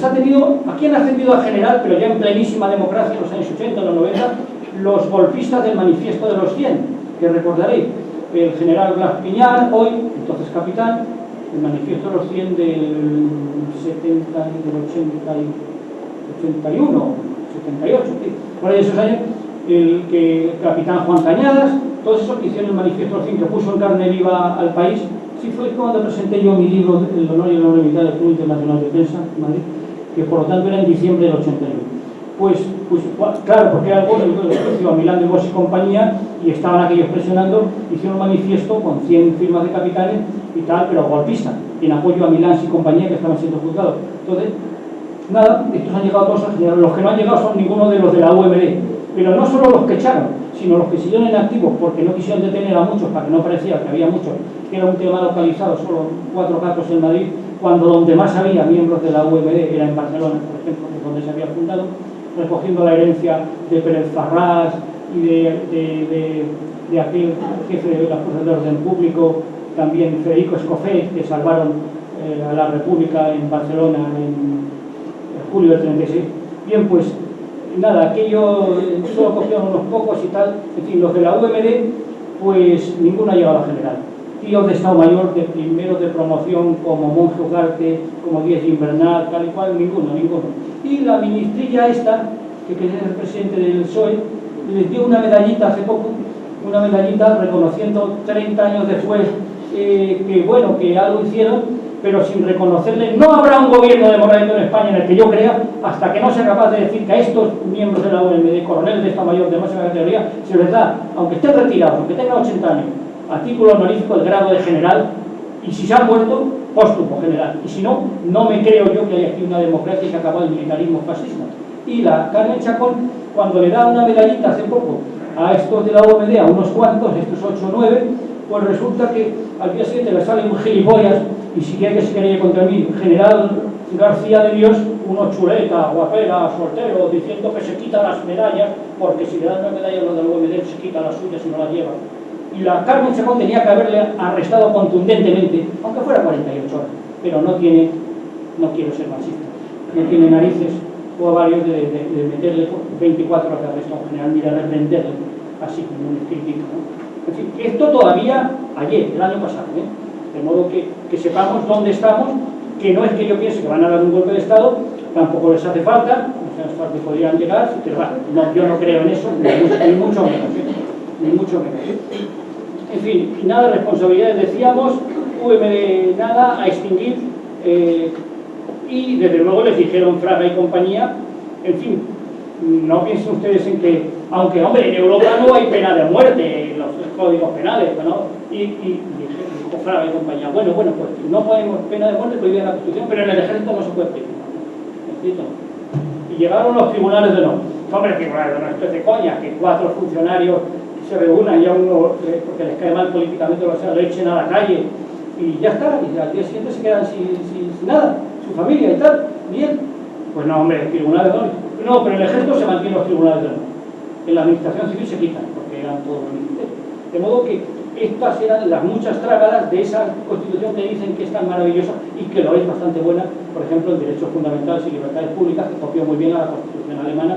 ha tenido, aquí han ascendido a general, pero ya en plenísima democracia, en los años 80, los 90, los golpistas del manifiesto de los 100, que recordaréis, el general Blas Piñar, hoy, entonces capitán, el manifiesto de los 100 del 70, del 81, 78, por ahí esos años, el capitán Juan Cañadas, todos esos que hicieron el manifiesto de los 100, que puso en carne viva al país. Sí, fue cuando presenté yo mi libro, El honor y la honorabilidad del Club Internacional de Prensa, en Madrid, que por lo tanto era en diciembre del 81. Pues claro, porque era algo que a Milán de Bosch y compañía, y estaban aquellos presionando, hicieron un manifiesto con 100 firmas de capitanes y tal, pero golpista, en apoyo a Milán y compañía, que estaban siendo juzgados. Entonces, nada, estos han llegado todos a general. Los que no han llegado son ninguno de los de la UMD, pero no solo los que echaron, sino los que siguieron en activo, porque no quisieron detener a muchos, para que no parecía que había muchos, que era un tema localizado, solo 4 gatos en Madrid, cuando donde más había miembros de la UMD era en Barcelona, por ejemplo, donde se había fundado, recogiendo la herencia de Pérez Farrás y de aquel jefe de las fuerzas de orden público, también Federico Escofet, que salvaron a la República en Barcelona en julio del 36. Bien, pues nada, aquello solo cogieron unos pocos y tal. En fin, los de la UMD, pues ninguno ha llegado a general. Tíos de Estado Mayor, de primeros de promoción, como Monje Ugarte, como Díez Invernal, tal y cual, ninguno. Y la ministrilla esta, que quería ser presidente del PSOE, les dio una medallita hace poco, una medallita reconociendo 30 años después que bueno, que algo hicieron, pero sin reconocerle. No habrá un gobierno democrático en España en el que yo crea, hasta que no sea capaz de decir que a estos miembros de la OMD, coroneles de Estado Mayor de máxima categoría, se les da, aunque estén retirados, aunque tengan 80 años, a título honorífico el grado de general, y si se han muerto, póstumo general. Y si no, no me creo yo que haya aquí una democracia que acabó el militarismo fascista. Y la Carmen Chacón, cuando le da una medallita hace poco a estos de la OMD, a unos cuantos, estos 8 o 9, pues resulta que al día siguiente le sale un gilipollas, y si quiere que se quería contra mí, general García de Dios, uno chuleta, guapera, soltero, diciendo que se quita las medallas, porque si le dan una medalla a los de la OMD se quita las suyas y no las lleva. Y la Carmen Chacón tenía que haberle arrestado contundentemente, aunque fuera 48 horas, pero no quiero ser marxista, no tiene narices o varios de meterle 24 horas de arresto a un general, mira, reprenderle, así como un crítico, ¿no? En fin, esto todavía ayer, el año pasado, de modo que sepamos dónde estamos, que no es que yo piense que van a dar un golpe de Estado, tampoco les hace falta, o sea, hasta que podrían llegar, pero no, yo no creo en eso, ni mucho menos. En fin, nada de responsabilidades, decíamos, UMD nada, a extinguir, y desde luego les dijeron Fraga y compañía, en fin, no piensen ustedes en que, aunque, hombre, en Europa no hay pena de muerte en los códigos penales, ¿no? Y dijo Fraga y compañía, bueno, pues no podemos pena de muerte prohibida en la Constitución, pero en el ejército no se puede pedir. Y llegaron los tribunales de no. Hombre, tribunales de no, esto es de coña, que 4 funcionarios se reúnan y a uno, porque les cae mal políticamente, o sea, lo echen a la calle y ya está, y al día siguiente se quedan sin nada, su familia y tal, bien. Pues no, hombre, tribunales de no. No, pero en el ejército se mantienen los tribunales de no. En la administración civil se quitan, porque eran todos los ministerios. De modo que estas eran las muchas trágalas de esa Constitución que dicen que es tan maravillosa y que lo es bastante buena, por ejemplo, en derechos fundamentales y libertades públicas, que copió muy bien a la Constitución alemana,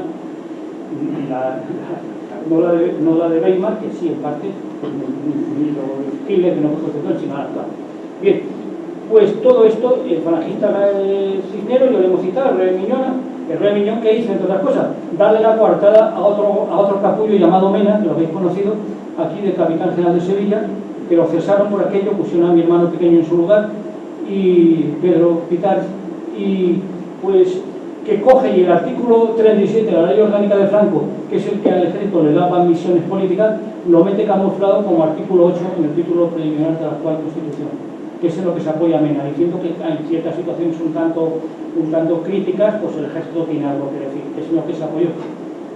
no la de Weimar, que sí, en parte, ni Hitler, que no fue Constitución, sino la actual. Bien, pues todo esto, el falangista Cisneros, yo le hemos citado, el rey Miñón, que hizo, entre otras cosas, darle la coartada a otro capullo llamado Mena, que lo habéis conocido, aquí del capitán general de Sevilla, que lo cesaron por aquello, pusieron a mi hermano pequeño en su lugar, y Pedro Pitar, y pues que coge y el artículo 37 de la ley orgánica de Franco, que es el que al ejército le daba misiones políticas, lo mete camuflado como artículo 8 en el título preliminar de la actual Constitución, que es en lo que se apoya Mena, diciendo que en ciertas situaciones un tanto críticas, pues el ejército tiene algo que decir, que es en lo que se apoyó.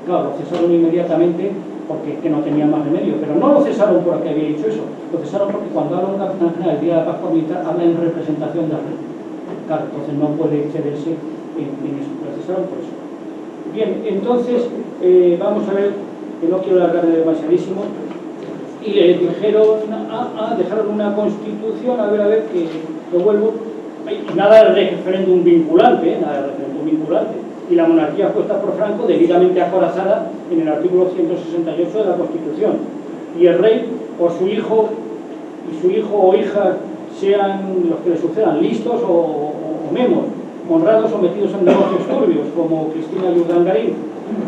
Claro, lo cesaron inmediatamente porque es que no tenía más remedio, pero no lo cesaron porque había dicho eso, lo cesaron porque cuando habla un capitán general el día de la paz por militar, habla en representación del rey. Claro, entonces no puede excederse en eso, lo cesaron por eso. Bien, entonces vamos a ver, que no quiero alargarme demasiadísimo, y le dijeron dejaron una constitución, a ver, que lo vuelvo, nada de referéndum vinculante, y la monarquía puesta por Franco debidamente acorazada en el artículo 168 de la Constitución. Y el rey o su hijo o hija sean los que le sucedan listos o memos, honrados o metidos en negocios turbios, como Cristina y Urdangarín,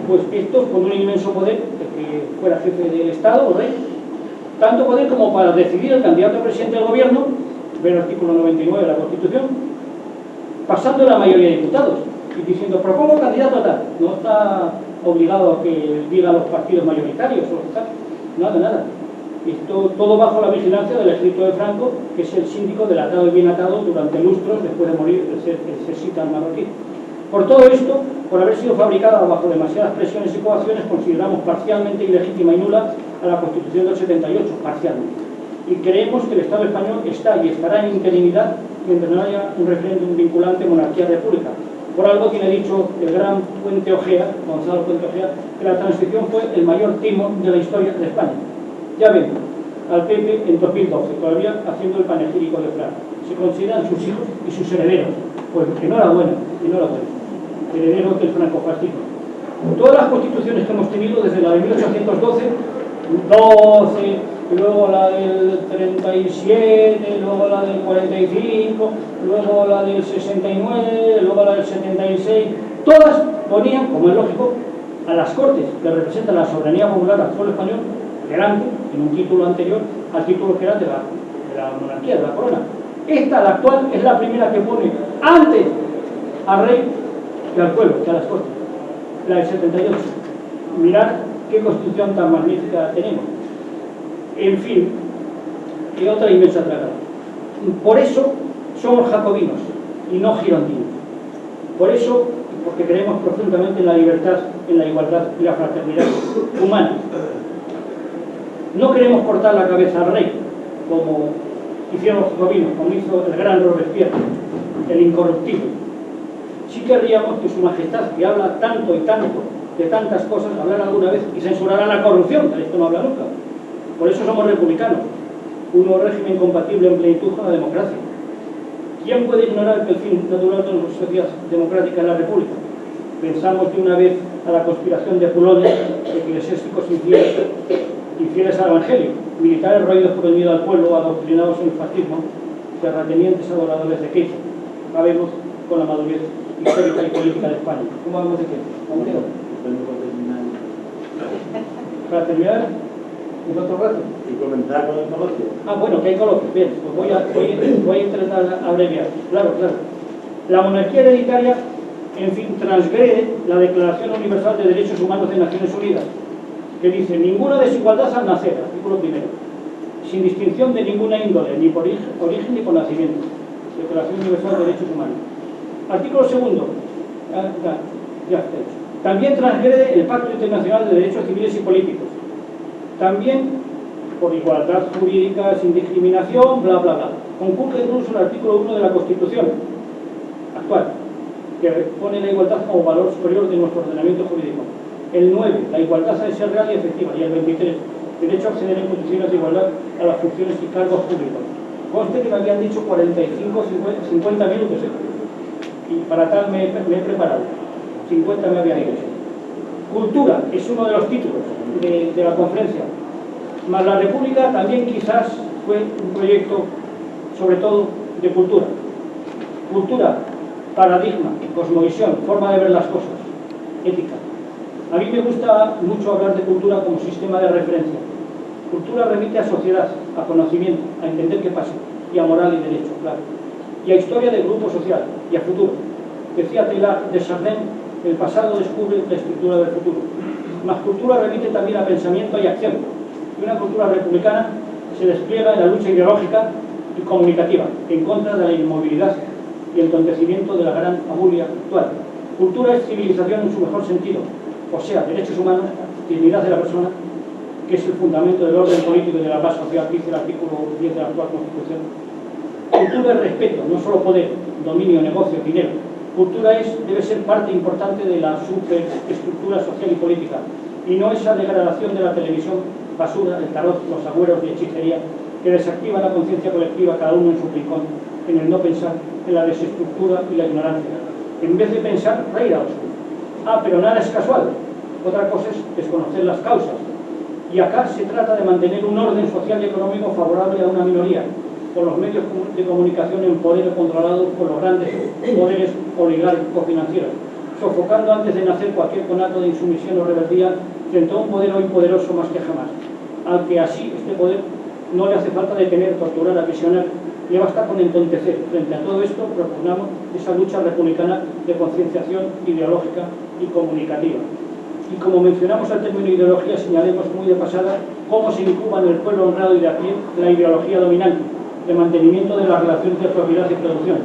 pues estos con un inmenso poder, de que fuera jefe del Estado o rey, tanto poder como para decidir el candidato a presidente del gobierno, ver el artículo 99 de la Constitución, pasando la mayoría de diputados y diciendo, propongo candidato a tal. No está obligado a que diga los partidos mayoritarios o tal, nada. Esto todo bajo la vigilancia del ejército de Franco, que es el síndico del atado y bien atado durante lustros después de morir el Cesita marroquí. Por todo esto, por haber sido fabricada bajo demasiadas presiones y coacciones, consideramos parcialmente ilegítima y nula a la Constitución del 78, parcialmente. Y creemos que el Estado español está y estará en interinidad mientras no haya un referéndum vinculante monarquía-república. Por algo tiene dicho el gran Puente Ojea, Gonzalo Puente Ojea, que la transición fue el mayor timo de la historia de España. Ya ven, al PP en 2012, todavía haciendo el panegírico de Franco. Se consideran sus hijos y sus herederos. Pues enhorabuena. Herederos del francofascismo. Todas las constituciones que hemos tenido, desde la de 1812, y luego la del 37, luego la del 45, luego la del 69, luego la del 76, todas ponían, como es lógico, a las Cortes, que representan la soberanía popular al pueblo español, delante, en un título anterior al título que era de la monarquía, de la corona. Esta, la actual, es la primera que pone antes al rey que al pueblo, que a las Cortes, la del 78. Mirad qué constitución tan magnífica tenemos. En fin, y otra inmensa tragada. Por eso somos jacobinos y no girondinos. Por eso, porque creemos profundamente en la libertad, en la igualdad y la fraternidad humana. No queremos cortar la cabeza al rey, como hicieron los jacobinos, como hizo el gran Robespierre, el incorruptible. Sí querríamos que su majestad, que habla tanto y tanto de tantas cosas, hablara alguna vez y censurara la corrupción, que de esto no habla nunca. Por eso somos republicanos, un régimen compatible en plenitud con la democracia. ¿Quién puede ignorar que el fin natural de una sociedad democrática es la república? Pensamos de una vez a la conspiración de Pulones, eclesiásticos infieles al Evangelio, militares roídos por el miedo al pueblo, adoctrinados en el fascismo, terratenientes adoradores de Cristo. Sabemos con la madurez histórica y política de España. ¿Cómo vamos de qué? Para terminar, ¿en otro rato? Y comenzar con el coloquio. Bueno, que hay coloquios. Bien, pues voy a intentar abreviar. Claro. La monarquía hereditaria, en fin, transgrede la Declaración Universal de Derechos Humanos de Naciones Unidas, que dice: ninguna desigualdad al nacer, artículo primero, sin distinción de ninguna índole, ni por origen ni por nacimiento. Declaración Universal de Derechos Humanos. Artículo segundo, ya está hecho. También transgrede el Pacto Internacional de Derechos Civiles y Políticos. También por igualdad jurídica, sin discriminación, bla. Conculca incluso el artículo 1 de la Constitución actual, que pone la igualdad como valor superior de nuestro ordenamiento jurídico. El 9, la igualdad ha de ser real y efectiva. Y el 23, derecho a acceder en condiciones de igualdad a las funciones y cargos públicos. Conste que me habían dicho 45, 50 minutos, y para tal me he preparado. 50 me habían dicho. Cultura es uno de los títulos de la conferencia. Más la República también quizás fue un proyecto, sobre todo, de cultura. Cultura, paradigma, cosmovisión, forma de ver las cosas, ética. A mí me gusta mucho hablar de cultura como sistema de referencia. Cultura remite a sociedad, a conocimiento, a entender qué pasa, y a moral y derecho, claro. Y a historia del grupo social, y a futuro. Decía Teilhard de Chardin: el pasado descubre la estructura del futuro. Más cultura remite también a pensamiento y acción. Y una cultura republicana se despliega en la lucha ideológica y comunicativa en contra de la inmovilidad y el entontecimiento de la gran abulia actual. Cultura es civilización en su mejor sentido, o sea, derechos humanos, dignidad de la persona, que es el fundamento del orden político y de la paz social, dice el artículo 10 de la actual Constitución. Cultura es respeto, no solo poder, dominio, negocio, dinero. Cultura debe ser parte importante de la superestructura social y política, y no esa degradación de la televisión, basura, el tarot, los agüeros de hechicería, que desactiva la conciencia colectiva, cada uno en su rincón, en el no pensar, en la desestructura y la ignorancia. En vez de pensar, reír a los Pero nada es casual. Otra cosa es desconocer las causas. Y acá se trata de mantener un orden social y económico favorable a una minoría, con los medios de comunicación en poder controlados por los grandes poderes oligárquicos financieros, sofocando antes de nacer cualquier conato de insumisión o rebeldía frente a un poder hoy poderoso más que jamás, al que así este poder no le hace falta detener, torturar, aprisionar, le basta con entontecer. Frente a todo esto propugnamos esa lucha republicana de concienciación ideológica y comunicativa. Y como mencionamos al término ideología, señalemos muy de pasada cómo se incuba en el pueblo honrado y de a pie la ideología dominante de mantenimiento de las relaciones de propiedad y producción,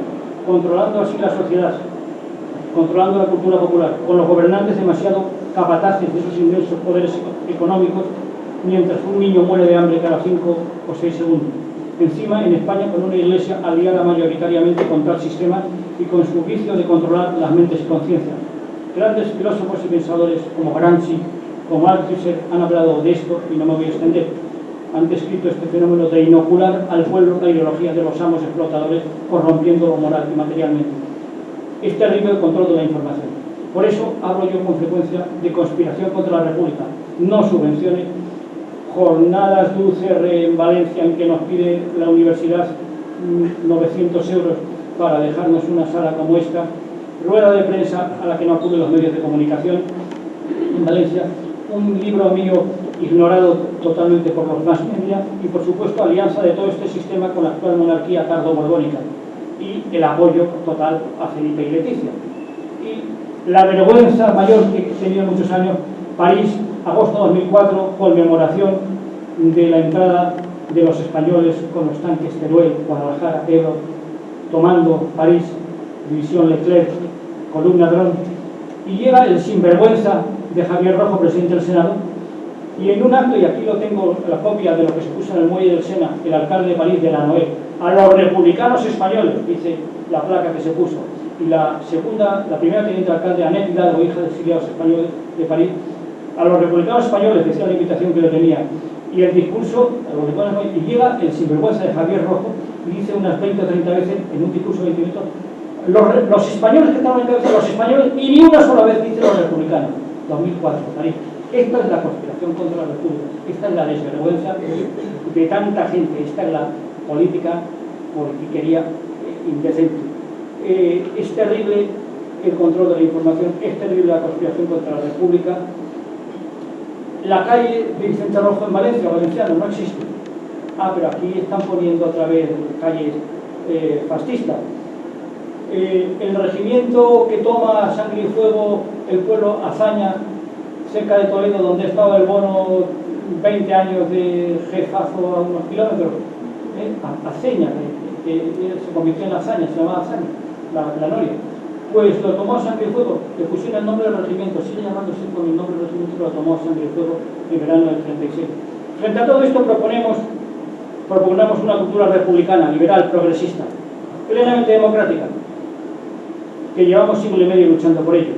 controlando así la sociedad, controlando la cultura popular, con los gobernantes demasiado capataces de esos inmensos poderes económicos, mientras un niño muere de hambre cada 5 o 6 segundos. Encima, en España, con una iglesia aliada mayoritariamente con tal sistema y con su vicio de controlar las mentes y conciencias. Grandes filósofos y pensadores como Gramsci, como Althusser han hablado de esto y no me voy a extender. Han descrito este fenómeno de inocular al pueblo la ideología de los amos explotadores, corrompiéndolo moral y materialmente. Es terrible el control de la información. Por eso hablo yo con frecuencia de conspiración contra la República, no subvenciones, jornadas de UCR en Valencia en que nos pide la universidad 900 euros para dejarnos una sala como esta, rueda de prensa a la que no acuden los medios de comunicación en Valencia, un libro mío ignorado totalmente por los más media y, por supuesto, alianza de todo este sistema con la actual monarquía tardo-borbónica y el apoyo total a Felipe y Leticia. Y la vergüenza mayor que he tenido muchos años, París, agosto 2004, conmemoración de la entrada de los españoles con los tanques Teruel, Guadalajara, Ebro, tomando París, división Leclerc, columna Dron, y llega el sinvergüenza de Javier Rojo, presidente del Senado, y en un acto, y aquí lo tengo la copia de lo que se puso en el muelle del Sena, el alcalde de París, de la Noé, a los republicanos españoles, dice la placa que se puso, y la primera teniente alcalde, Annette Hidalgo, hija de exiliados españoles de París, a los republicanos españoles, decía la invitación que le tenía, y el discurso, a los republicanos españoles, y llega el sinvergüenza de Javier Rojo, y dice unas 20 o 30 veces, en un discurso de 20 minutos, los españoles que estaban en cabeza, los españoles, y ni una sola vez dice los republicanos. 2004, París. Esta es la conspiración contra la República, esta es la desvergüenza de tanta gente, esta es la política politiquería indecente. Es terrible el control de la información, es terrible la conspiración contra la República. La calle de Vicente Rojo en Valencia, valenciano, no existe. Pero aquí están poniendo otra vez calles fascistas. El regimiento que toma Sangre y Fuego el pueblo Azaña, cerca de Toledo, donde estaba el bono 20 años de jefazo a unos kilómetros, Aceña, que se convirtió en Azaña, se llamaba Azaña, la noria, pues lo tomó Sangre y Fuego, le pusieron el nombre del regimiento, sigue llamándose con el nombre del regimiento, lo tomó Sangre y Fuego en verano del 36. Frente a todo esto proponemos una cultura republicana, liberal, progresista, plenamente democrática, que llevamos siglo y medio luchando por ello,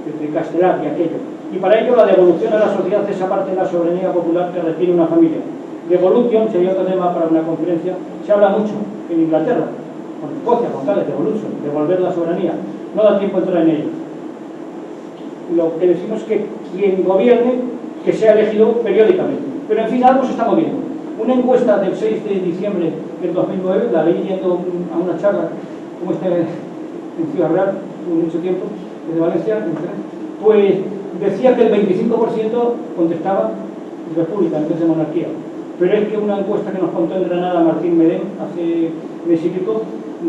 desde Castelar y aquello. Y para ello la devolución a la sociedad de esa parte de la soberanía popular que requiere una familia. Devolution sería otro tema para una conferencia. Se habla mucho en Inglaterra, con Escocia, con Gales, devolution, devolver la soberanía. No da tiempo a entrar en ello. Lo que decimos es que quien gobierne, que sea elegido periódicamente. Pero en fin, algo se está moviendo. Una encuesta del 6 de diciembre del 2009, la leí yendo a una charla como esta en Ciudad Real, hace mucho tiempo, desde Valencia, pues decía que el 25% contestaba república en vez de monarquía. Pero es que una encuesta que nos contó en Granada Martín Medén hace mes y pico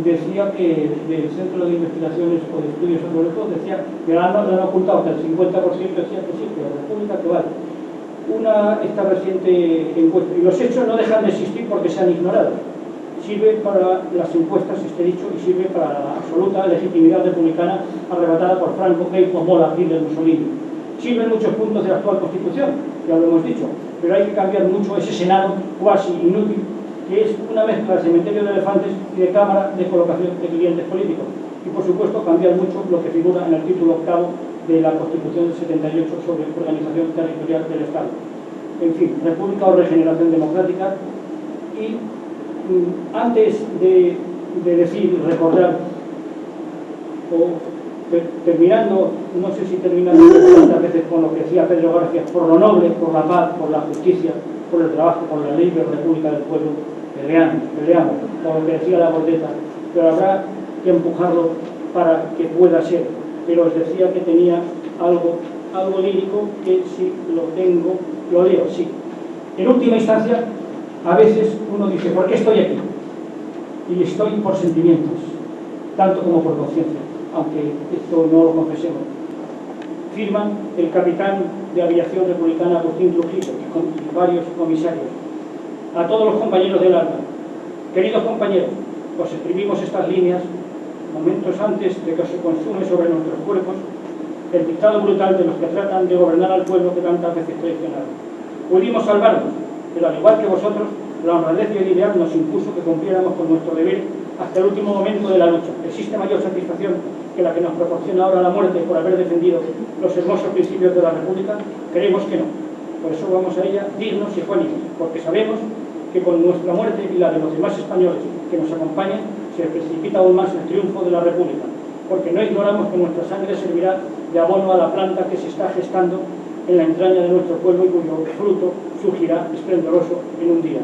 decía que del Centro de Investigaciones o de Estudios Sociológicos decía que lo han ocultado, que el 50% decía que sí, que la república que vale. Esta reciente encuesta, y los hechos no dejan de existir porque se han ignorado. Sirve para las encuestas, este dicho, y sirve para la absoluta legitimidad republicana arrebatada por Franco, Keynes, Mola, Hitler, Mussolini. Sirve en muchos puntos de la actual Constitución, ya lo hemos dicho, pero hay que cambiar mucho ese Senado cuasi inútil, que es una mezcla de cementerio de elefantes y de cámara de colocación de clientes políticos. Y, por supuesto, cambiar mucho lo que figura en el título 8º de la Constitución del 78 sobre organización territorial del Estado. En fin, república o regeneración democrática. Y antes de decir, recordar o terminando, no sé si terminando tantas veces con lo que decía Pedro García, por lo noble, por la paz, por la justicia, por el trabajo, por la libre república del pueblo, peleamos, por lo que decía la Gordeta, pero habrá que empujarlo para que pueda ser. Pero os decía que tenía algo lírico que si lo tengo, lo leo, sí. En última instancia, a veces uno dice, ¿por qué estoy aquí? Y estoy por sentimientos, tanto como por conciencia, aunque esto no lo confesemos. Firman el capitán de aviación republicana Agustín Trujillo y varios comisarios. A todos los compañeros del alma, queridos compañeros, os escribimos estas líneas momentos antes de que se consume sobre nuestros cuerpos el dictado brutal de los que tratan de gobernar al pueblo que tantas veces traicionaron. Pudimos salvarnos, pero al igual que vosotros, la honradez y el ideal nos impuso que cumpliéramos con nuestro deber hasta el último momento de la lucha. ¿Existe mayor satisfacción que la que nos proporciona ahora la muerte por haber defendido los hermosos principios de la República? Creemos que no. Por eso vamos a ella dignos y ecuánimes, porque sabemos que con nuestra muerte y la de los demás españoles que nos acompañan, se precipita aún más el triunfo de la República, porque no ignoramos que nuestra sangre servirá de abono a la planta que se está gestando en la entraña de nuestro pueblo y cuyo fruto surgirá esplendoroso en un día.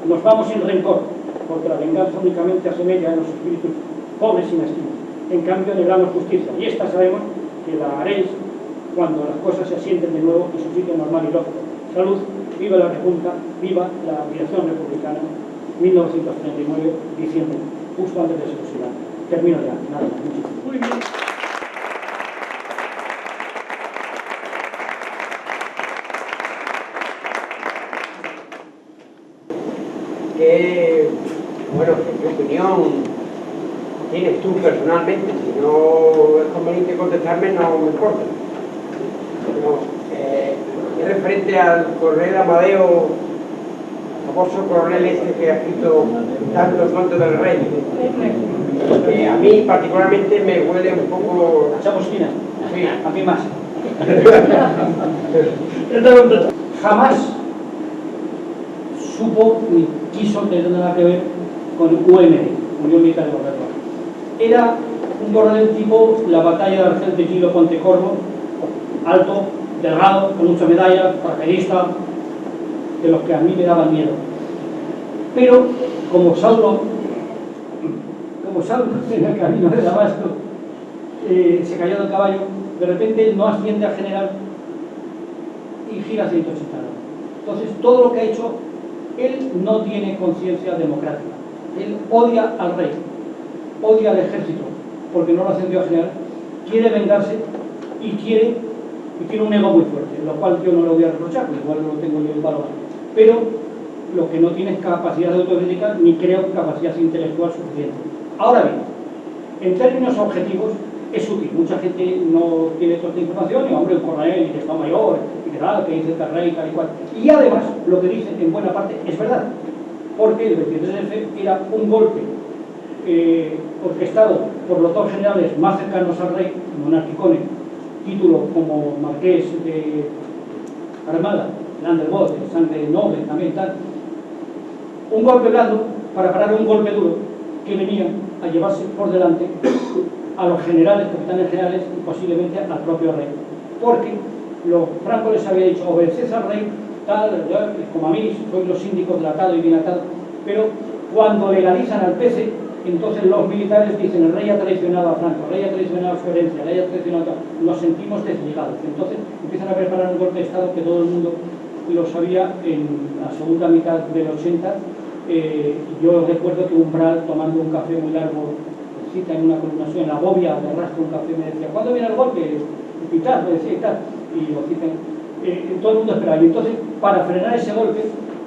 Nos vamos sin rencor, porque la venganza únicamente hace mella en los espíritus pobres y mezquinos. En cambio, anhelamos justicia, y esta sabemos que la haréis cuando las cosas se asienten de nuevo en su sitio normal y lógico. Salud, viva la República, viva la aviación republicana. 1939, diciembre, justo antes de su fusilado. Termino ya, nada más. Muy bien. Bueno, ¿qué opinión tienes tú personalmente? Si no es conveniente contestarme, no me importa. Es referente al coronel Amadeo, famoso coronel este que ha escrito tantos contos del rey, que a mí particularmente me huele un poco... ¿A Chapusquina? Sí. A mí más. Jamás supo ni quiso tener nada que ver con UMD, Unión Militar Democrática. Era un coronel tipo la batalla de Argel de Gilo Pontecorvo, alto, delgado, con muchas medallas, paracaidista, de los que a mí me daban miedo. Pero como Saulo en el camino de Damasco se cayó del caballo, de repente no asciende a general y gira 180 grados. Entonces todo lo que ha hecho, él no tiene conciencia democrática. Él odia al rey, odia al ejército, porque no lo ascendió a general, quiere vengarse y tiene un ego muy fuerte, lo cual yo no lo voy a reprochar, porque igual no lo tengo yo en valor. Pero lo que no tiene es capacidad de autocrítica, ni creo capacidad intelectual suficiente. Ahora bien, en términos objetivos, es útil. Mucha gente no tiene toda esta información, y hombre, el coronel, y que está mayor, y que tal, que dice que el rey, tal y cual. Y además, lo que dice en buena parte es verdad, porque el 23F era un golpe orquestado por los dos generales más cercanos al rey, monarquicone, título como marqués de Armada, Landerbosch, de sangre noble, también tal. Un golpe blando para parar un golpe duro que venía a llevarse por delante a los generales, capitanes generales y posiblemente al propio rey. Porque los francos les había dicho, obedeced al rey, tal, como a mí, sois los síndicos del atado y bien atado. Pero cuando legalizan al PC, entonces los militares dicen, el rey ha traicionado a Franco, el rey ha traicionado a su herencia, el rey ha traicionado a... Nos sentimos desligados. Entonces empiezan a preparar un golpe de Estado que todo el mundo lo sabía en la segunda mitad del 80. Yo recuerdo que Umbral, tomando un café muy largo, cita en una columna suya, en la Bobia, de rastro un café, me decía, ¿cuándo viene el golpe? Y tal, me decía y tal. Y lo citan. Todo el mundo esperaba. Y entonces, para frenar ese golpe,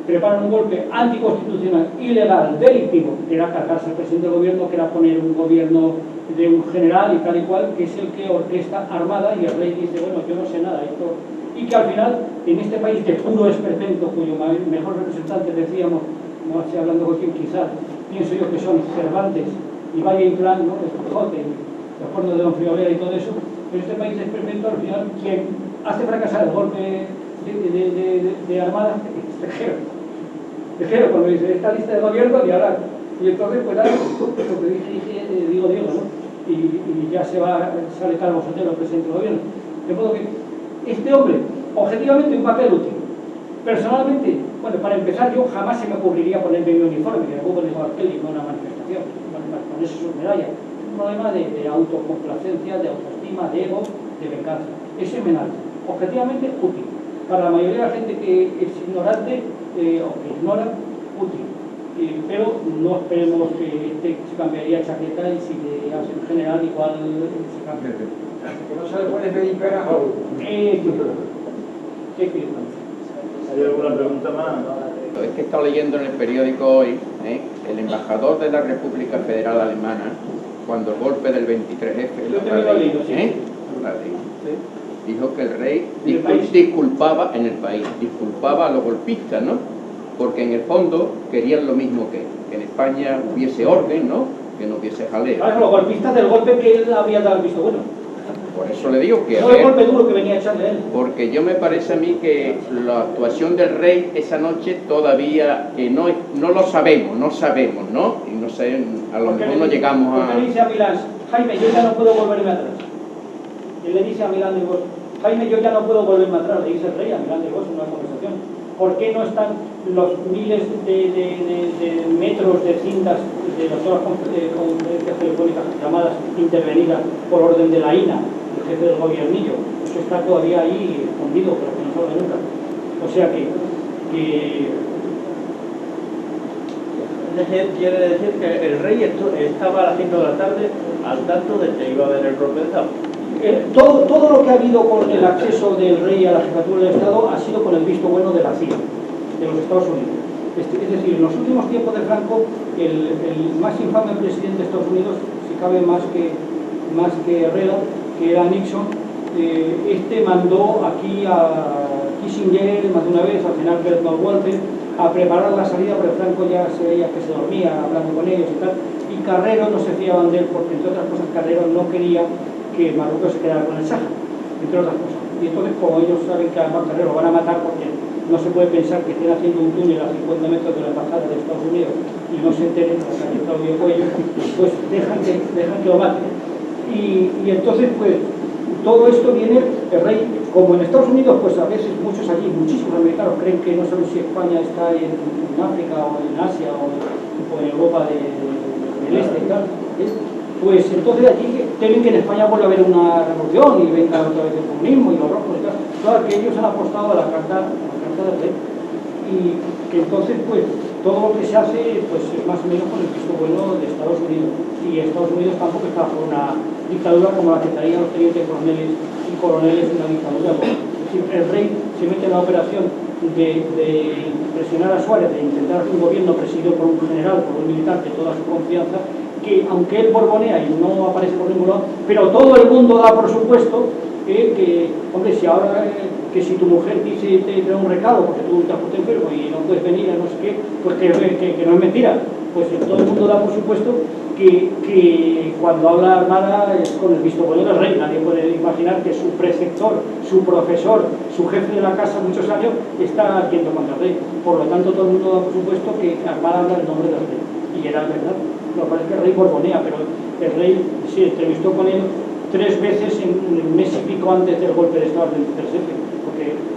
preparan un golpe anticonstitucional, ilegal, delictivo, que era cargarse al presidente del gobierno, que era poner un gobierno de un general y tal y cual, que es el que orquesta armada, y el rey dice, bueno, yo no sé nada, esto... Y que al final, en este país de puro esperpento, cuyo mejor representante decíamos, no estoy hablando con quien quizás, pienso yo que son Cervantes y Valle Inclán, ¿no? El Quijote, los cuernos de Don Friolera y todo eso, en este país de esperpento, al final, quien hace fracasar el golpe de armada es Tejero, cuando dice, esta lista de gobierno y ahora, y entonces pues nada, lo que digo, ¿no? y ya sale Carlos Sotelo, el presidente del gobierno. De modo que este hombre, objetivamente, un papel útil. Personalmente, bueno, para empezar, yo jamás se me ocurriría ponerme mi uniforme, que me pongo igual que él y no una manifestación, para ponerse sus medallas. Un problema de autocomplacencia, de autoestima, de ego, de venganza. Eso es menor. Objetivamente, útil. Para la mayoría de la gente que es ignorante o que ignora, útil. Pero no esperemos que se cambiaría chaqueta y si le hace en general igual se cambia. Que no se le puede pedir peras a uno. ¿Qué quiere? ¿Hay alguna pregunta más? Es que he estado leyendo en el periódico hoy, el embajador de la República Federal Alemana, cuando el golpe del 23F, dijo que el rey disculpaba en el país, disculpaba a los golpistas, ¿no? Porque en el fondo querían lo mismo que en España hubiese orden, ¿no? Que no hubiese jaleo. Claro, los golpistas del golpe que él había dado el visto bueno. Por eso le digo que... No el golpe duro que venía a echarle él. Porque yo me parece a mí que la actuación del rey esa noche todavía no lo sabemos, ¿no? Y no sé, a lo mejor no llegamos a... Porque le dice a Milán, Jaime, yo ya no puedo volverme atrás. Y le dice a Milán de Bosch, Jaime, yo ya no puedo volverme atrás, le dice el rey a Milán de Bosch en una conversación. ¿Por qué no están los miles de metros de cintas de las horas conferencias telefónicas llamadas intervenidas por orden de la INA, el jefe del gobiernillo? Eso está todavía ahí escondido, pero que no se habla nunca. O sea que Quiere decir que el rey estaba a las 5 de la tarde al tanto de que iba a haber el golpe de Estado. Todo lo que ha habido con el acceso del rey a la jefatura del Estado ha sido con el visto bueno de la CIA, de los Estados Unidos. Es decir, en los últimos tiempos de Franco, el más infame presidente de Estados Unidos, si cabe más que Herrera, que era Nixon, mandó aquí a Kissinger más de una vez, al general Bert Walter, a preparar la salida, pero Franco ya se veía que se dormía hablando con ellos y tal, y Carrero no se fiaban de él porque, entre otras cosas, Carrero no quería que Marruecos se quedara con el Sáhara, entre otras cosas. Y entonces, como ellos saben que a Carrero lo van a matar porque no se puede pensar que estén haciendo un túnel a 50 metros de la embajada de Estados Unidos y no se enteren de la calle Claudio Cuello, pues dejan que lo maten. Y entonces, pues, todo esto viene, el rey, como en Estados Unidos, pues a veces muchos allí, muchísimos americanos creen que no saben si España está en África o en Asia o en Europa del Este y tal, pues entonces allí temen que en España vuelva a haber una revolución y venga otra vez el comunismo y los rojos y tal. Claro, que ellos han apostado a la carta del rey y que entonces, pues, todo lo que se hace, pues, es más o menos con el visto bueno de Estados Unidos. Y Estados Unidos tampoco está por una dictadura como la que traían los tenientes coroneles y coroneles en la dictadura. Es decir, el rey se mete en la operación de presionar a Suárez, de intentar hacer un gobierno presidido por un general, por un militar de toda su confianza, que aunque él borbonea y no aparece por ningún lado, pero todo el mundo da por supuesto que, hombre, si ahora que si tu mujer te trae un recado porque tú te has puesto enfermo y no puedes venir a no sé qué, pues que no es mentira. Pues todo el mundo da por supuesto que cuando habla Armada es con el visto bueno del rey. Nadie puede imaginar que su preceptor, su profesor, su jefe de la casa muchos años está haciendo contra el rey. Por lo tanto, todo el mundo da por supuesto que Armada habla en nombre del rey. Y era verdad. Lo que pasa es que el rey borbonea, pero el rey se entrevistó con él 3 veces en un mes y pico antes del golpe de Estado del 23F,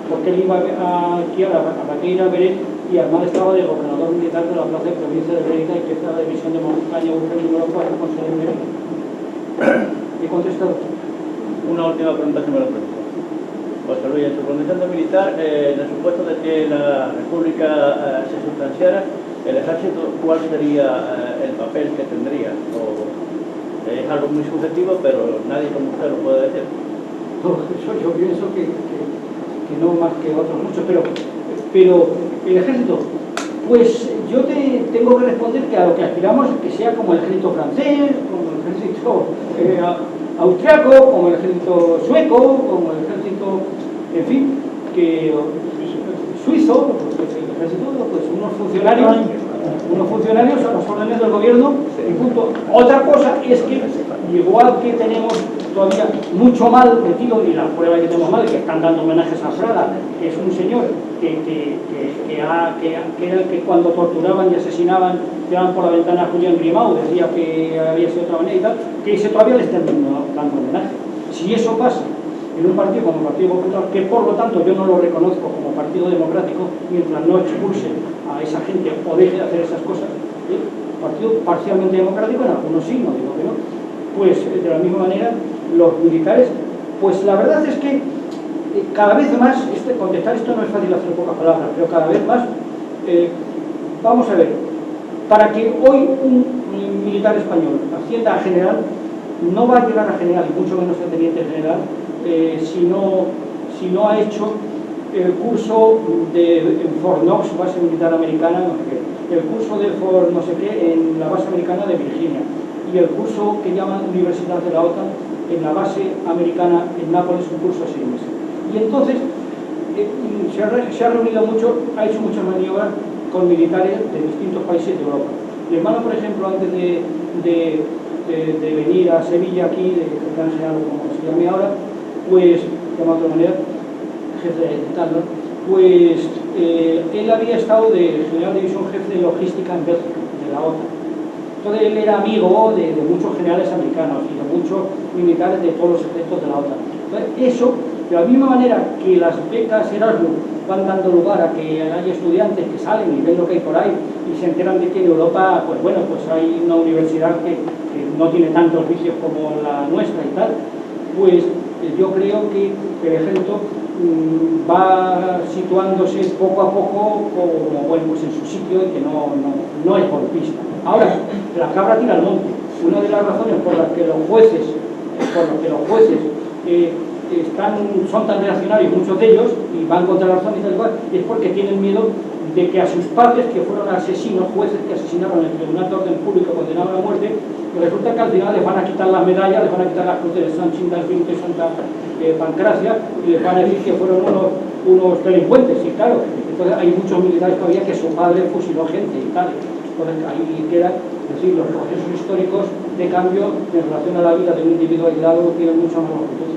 porque él iba aquí a la Baqueira a Beret y Armada estaba de gobernador militar de la plaza de provincia de Mérida y que está la división de montaña el número 4 con sede en Mérida. He contestado. Una última pregunta que me lo pregunto. José Luis, en su condición de militar, en el supuesto de que la República se sustanciara, el ejército, ¿cuál sería el papel que tendría? Es algo muy subjetivo, pero nadie como usted lo puede decir. Todo eso yo pienso que no más que otros muchos, pero el ejército, pues yo te tengo que responder que a lo que aspiramos es que sea como el ejército francés, como el ejército austriaco, como el ejército sueco, como el ejército, en fin, que suizo, el ejército, pues unos funcionarios a las órdenes del gobierno y punto. Otra cosa es que, igual que tenemos todavía mucho mal metido, y la prueba que tenemos mal, que están dando homenajes a Fraga, que es un señor que era el que cuando torturaban y asesinaban, tiraban por la ventana a Julián Grimau, decía que había sido de otra manera y tal, que ese todavía le están dando homenaje. Si eso pasa en un partido como el Partido Popular, que por lo tanto yo no lo reconozco como partido democrático, mientras no expulse a esa gente o deje de hacer esas cosas, partido parcialmente democrático, en algunos sí, no digo que no, pues de la misma manera los militares, pues la verdad es que cada vez más, contestar esto no es fácil hacer pocas palabras, pero cada vez más, vamos a ver, para que hoy un militar español ascienda a general, no va a llegar a general, y mucho menos a teniente general, si no ha hecho el curso en Fort Knox, base militar americana, no sé qué, el curso de Fort no sé qué en la base americana de Virginia, y el curso que llaman Universidad de la OTAN en la base americana en Nápoles, un curso de 6 meses. Y entonces se ha reunido mucho, ha hecho muchas maniobras con militares de distintos países de Europa. Mi hermano, por ejemplo, antes de venir a Sevilla aquí, de capitán general, como se llame ahora, pues, de otra manera, jefe de tal, ¿no? Pues él había estado de general de división jefe de logística en Bélgica, de la OTAN. Entonces él era amigo de muchos generales americanos y de muchos militares de todos los ejércitos de la OTAN. Entonces eso, de la misma manera que las becas Erasmus van dando lugar a que haya estudiantes que salen y ven lo que hay por ahí y se enteran de que en Europa, pues bueno, pues hay una universidad que no tiene tantos vicios como la nuestra y tal, pues yo creo que el ejército va situándose poco a poco como, bueno, pues en su sitio y que no es golpista. Ahora, la cabra tira al monte. Una de las razones por las que los jueces son tan reaccionarios, muchos de ellos, y van contra la razón y tal cual, es porque tienen miedo de que a sus padres, que fueron asesinos, jueces que asesinaron en el Tribunal de Orden Público, condenaron a muerte, y resulta que al final les van a quitar las medallas, les van a quitar las cruces de San Chindas Vinque, Santa Pancracia, y les van a decir que fueron unos delincuentes, y claro, entonces hay muchos militares todavía que su padre fusiló gente y tal. Entonces ahí quedan, es decir, los procesos históricos de cambio en relación a la vida de un individuo aislado tienen mucho más longitud.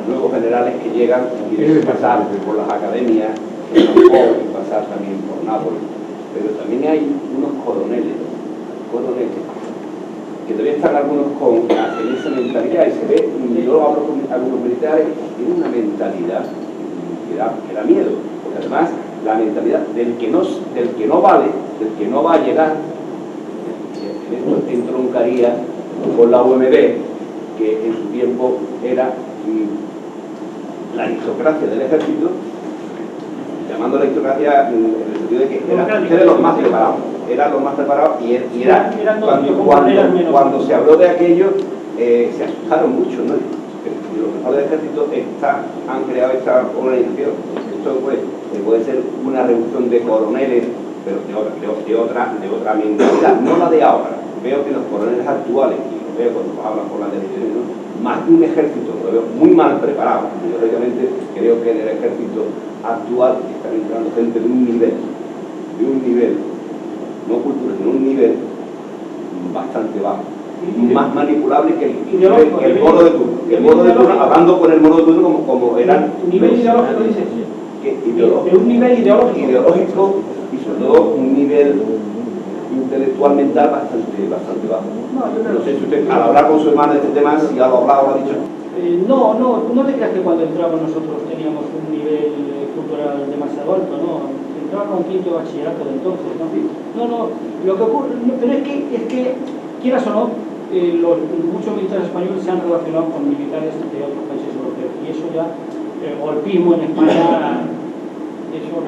Luego generales que llegan y deben pasar por las academias, y pasar también por Nápoles, pero también hay unos coroneles que todavía están algunos en esa mentalidad, y se ve, yo hablo con algunos militares, tienen una mentalidad que da miedo, porque además la mentalidad del que no vale, del que no va a llegar, en esto entroncaría con la UMB, que en su tiempo era la aristocracia del ejército, llamando la aristocracia en el sentido de que eran los más preparados, y era cuando se habló de aquello se asustaron mucho, ¿no? Y los mejores del ejército han creado esta organización. Esto puede ser una reducción de coroneles, pero de otra mentalidad, no la de ahora. Veo que los coroneles actuales, y lo veo cuando hablan por la televisión, ¿no? Más de un ejército, lo veo muy mal preparado. Yo realmente creo que en el ejército actual están entrando gente de un nivel, no cultura, sino un nivel bastante bajo, más manipulable que el modo de turno, hablando con el modo de turno como eran. ¿Nivel ideológico dices? De un nivel ideológico y sobre todo un nivel intelectual mental bastante bajo. No sé si usted, al hablar con su hermana de este tema, si ya lo ha hablado, lo ha dicho. No te creas que cuando entramos nosotros teníamos un nivel cultural demasiado alto, no. Entraba con quinto bachillerato de entonces, ¿no? Lo que ocurre, pero es que quieras o no, muchos militares españoles se han relacionado con militares de otros países europeos, y eso ya, el golpismo en España, eso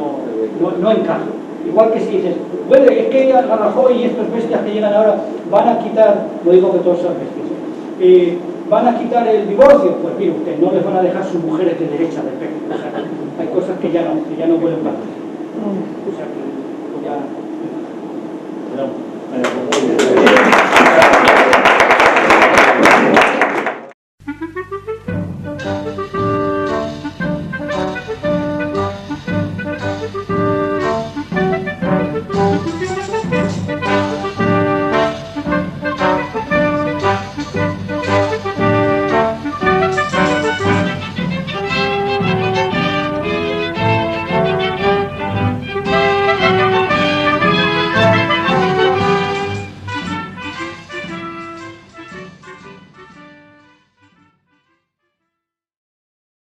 no encaja. Igual que si dices, bueno, es que a Rajoy y estos bestias que llegan ahora van a quitar, no digo que todos sean bestias, van a quitar el divorcio, pues mire usted, no les van a dejar sus mujeres de derecha, de pecho. O sea, hay cosas que ya no vuelven para atrás. O sea que ya...